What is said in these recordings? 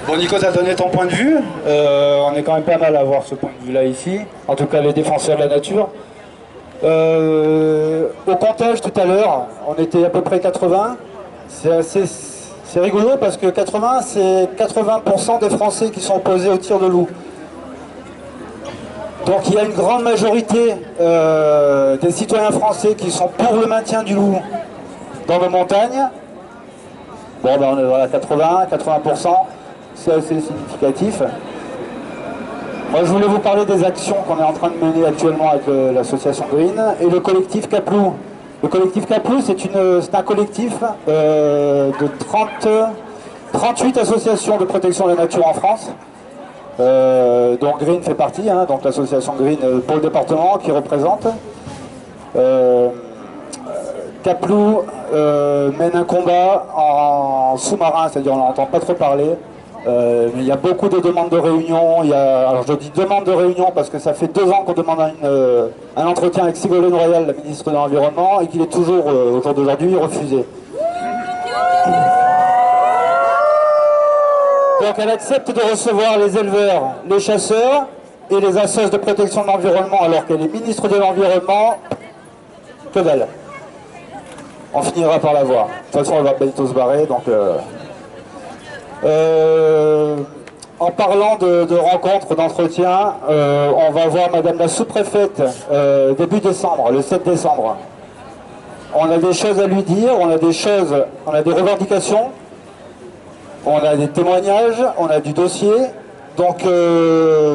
Bon, Nico, tu as donné ton point de vue. On est quand même pas mal à avoir ce point de vue-là ici. En tout cas, les défenseurs de la nature. Au comptage tout à l'heure, on était à peu près 80. C'est rigolo parce que 80, c'est 80% des Français qui sont opposés au tir de loup. Donc il y a une grande majorité des citoyens français qui sont pour le maintien du loup dans nos montagnes. Bon, ben on est à 80%, c'est assez significatif. Moi je voulais vous parler des actions qu'on est en train de mener actuellement avec l'association Green et le collectif Caplou. Le collectif Caplou, c'est un collectif de 38 associations de protection de la nature en France. Donc Green fait partie, hein, donc l'association Green pour le département qui représente. Caplou mène un combat en sous-marin, c'est-à-dire on n'entend pas trop parler. Mais il y a beaucoup de demandes de réunion. Alors je dis demande de réunion parce que ça fait 2 ans qu'on demande un entretien avec Ségolène Royal, la ministre de l'Environnement, et qu'il est toujours, au jour d'aujourd'hui, refusé. Donc elle accepte de recevoir les éleveurs, les chasseurs et les associations de protection de l'environnement alors qu'elle est ministre de l'Environnement. Que dalle. On finira par la voir. De toute façon, elle va bientôt se barrer. Donc, en parlant de rencontres, d'entretiens, on va voir Madame la sous-préfète début décembre, le 7 décembre. On a des choses à lui dire, on a des revendications. On a des témoignages, on a du dossier, donc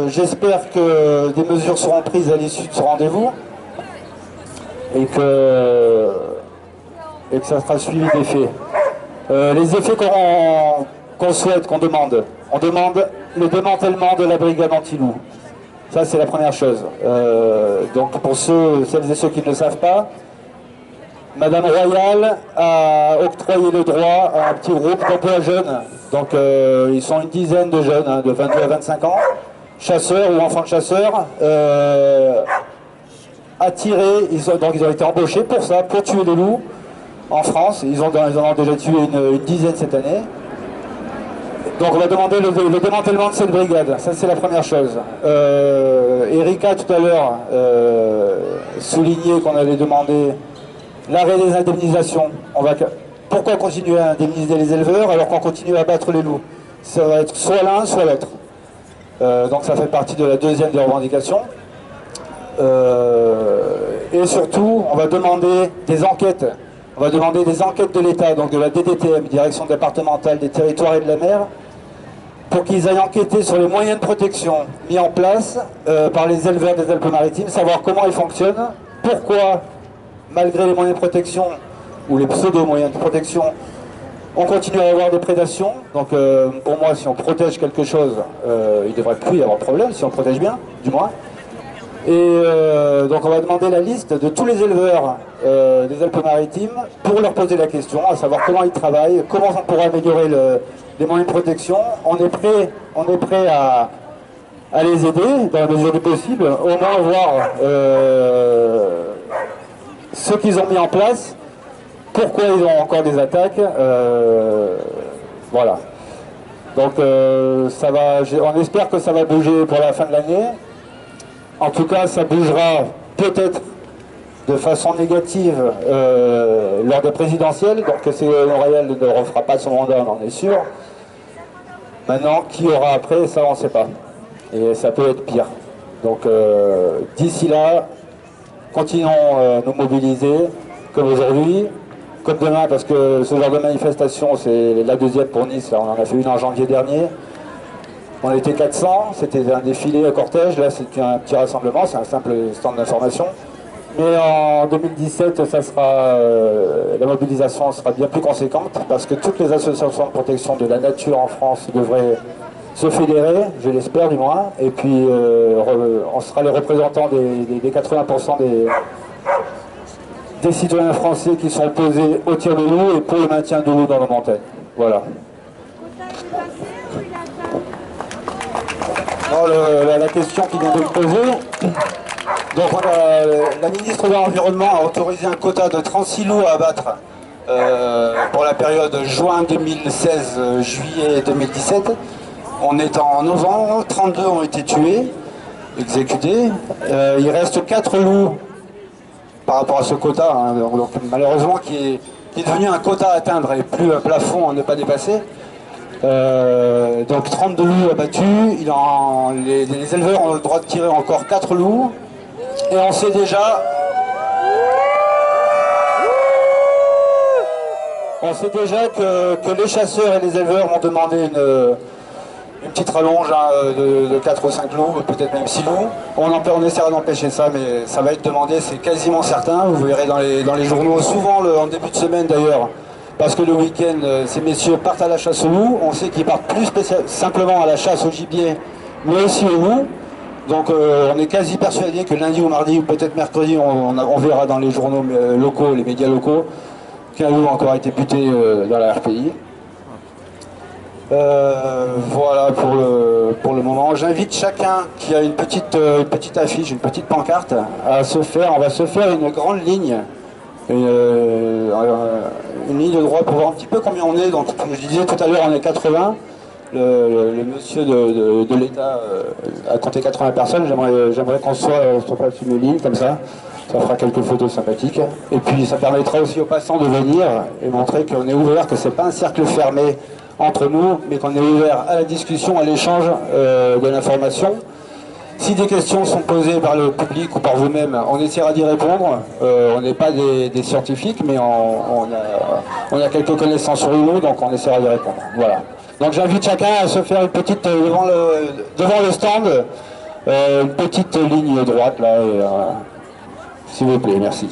j'espère que des mesures seront prises à l'issue de ce rendez-vous et que ça sera suivi d'effets. Les effets qu'on souhaite, qu'on demande, on demande le démantèlement de la brigade anti-loup. Ça c'est la première chose. Donc pour celles et ceux qui ne le savent pas, Madame Royal a octroyé le droit à un petit groupe d'emploi jeunes. Donc ils sont une dizaine de jeunes, hein, de 22 à 25 ans, chasseurs ou enfants de chasseurs, attirés, donc ils ont été embauchés pour ça, pour tuer les loups en France. Ils en ont déjà tué une dizaine cette année. Donc on va demander le démantèlement de cette brigade, ça c'est la première chose. Erika tout à l'heure soulignait qu'on allait demander l'arrêt des indemnisations. Pourquoi continuer à indemniser les éleveurs alors qu'on continue à battre les loups? Ça va être soit l'un, soit l'autre. Donc ça fait partie de la deuxième des revendications. Et surtout, on va demander des enquêtes. On va demander des enquêtes de l'État, donc de la DDTM, Direction départementale des territoires et de la mer, pour qu'ils aillent enquêter sur les moyens de protection mis en place par les éleveurs des Alpes-Maritimes, savoir comment ils fonctionnent, pourquoi malgré les moyens de protection, ou les pseudo-moyens de protection, on continue à avoir des prédations. Donc pour moi, si on protège quelque chose, il ne devrait plus y avoir de problème, si on protège bien, du moins. Et donc on va demander la liste de tous les éleveurs des Alpes-Maritimes pour leur poser la question, à savoir comment ils travaillent, comment on pourra améliorer les moyens de protection. On est prêt à les aider dans la mesure du possible, au moins voir ce qu'ils ont mis en place, pourquoi ils ont encore des attaques, voilà. Donc on espère que ça va bouger pour la fin de l'année. En tout cas, ça bougera peut-être de façon négative lors des présidentielles, donc Ségolène Royal ne refera pas son mandat, on en est sûr. Maintenant, qui y aura après, ça on ne sait pas. Et ça peut être pire. Donc d'ici là, continuons nous mobiliser, comme aujourd'hui, comme demain, parce que ce genre de manifestation, c'est la deuxième pour Nice, là, on en a fait une en janvier dernier. On était 400, c'était un défilé à cortège, là c'est un petit rassemblement, c'est un simple stand d'information. Mais en 2017, la mobilisation sera bien plus conséquente, parce que toutes les associations de protection de la nature en France devraient se fédérer, je l'espère du moins, et puis on sera les représentants des 80% des citoyens français qui sont opposés au tir de loup et pour le maintien de loup dans nos montagnes. Voilà. Bon, la question qui vient de me poser. Donc la ministre de l'Environnement a autorisé un quota de 36 loups à abattre pour la période juin 2016, juillet 2017. On est en novembre, 32 ont été tués, exécutés. Il reste 4 loups par rapport à ce quota, hein, donc, malheureusement qui est devenu un quota à atteindre et plus un plafond à ne pas dépasser. Donc 32 loups abattus, les éleveurs ont le droit de tirer encore 4 loups. Et on sait déjà que les chasseurs et les éleveurs m'ont demandé une petite rallonge de 4 ou 5 loups, peut-être même 6 loups. On essaiera d'empêcher ça, mais ça va être demandé, c'est quasiment certain. Vous verrez dans les journaux, souvent en début de semaine d'ailleurs, parce que le week-end, ces messieurs partent à la chasse aux loups. On sait qu'ils partent plus simplement à la chasse au gibier, mais aussi aux loups. Donc on est quasi persuadé que lundi ou mardi, ou peut-être mercredi, on verra dans les journaux locaux, les médias locaux, qu'un loup a encore été buté dans la RPI. Voilà pour le moment. J'invite chacun qui a une petite affiche, une petite pancarte, on va se faire une grande ligne, une ligne de droit pour voir un petit peu combien on est. Donc je disais tout à l'heure, on est 80. Le monsieur de l'État a compté 80 personnes. J'aimerais qu'on fasse une ligne comme ça. Ça fera quelques photos sympathiques. Et puis ça permettra aussi aux passants de venir et montrer qu'on est ouvert, que c'est pas un cercle fermé entre nous, mais qu'on est ouvert à la discussion, à l'échange de l'information. Si des questions sont posées par le public ou par vous-même, on essaiera d'y répondre. On n'est pas des scientifiques, mais on a quelques connaissances sur le loup, donc on essaiera d'y répondre. Voilà. Donc j'invite chacun à se faire une petite, devant le stand, une petite ligne droite là, s'il vous plaît, merci.